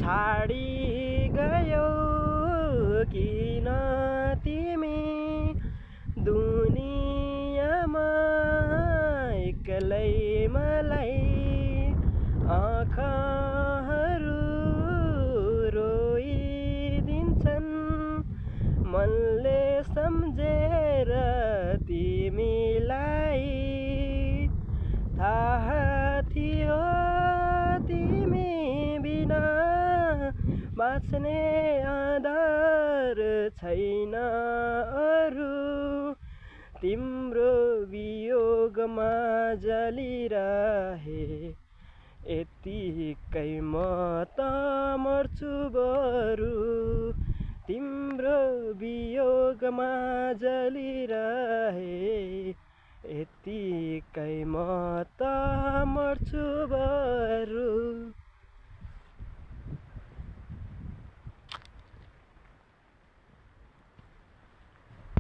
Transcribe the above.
छाडी गयौ किन तिमी दुनियाँमा एक्लै मलाई आँखाहरू रोइदिन्छन् मनले सम्झेर तिमीलाई थाहा थियो तिमी बिना बाँच्ने आधार छैन अरू तिम्रो वियोगमा जलिरहे यतिकै म त मर्छु बरु तिम्रो वियोगमा जलिरहे यतिकै म त मर्छु बरु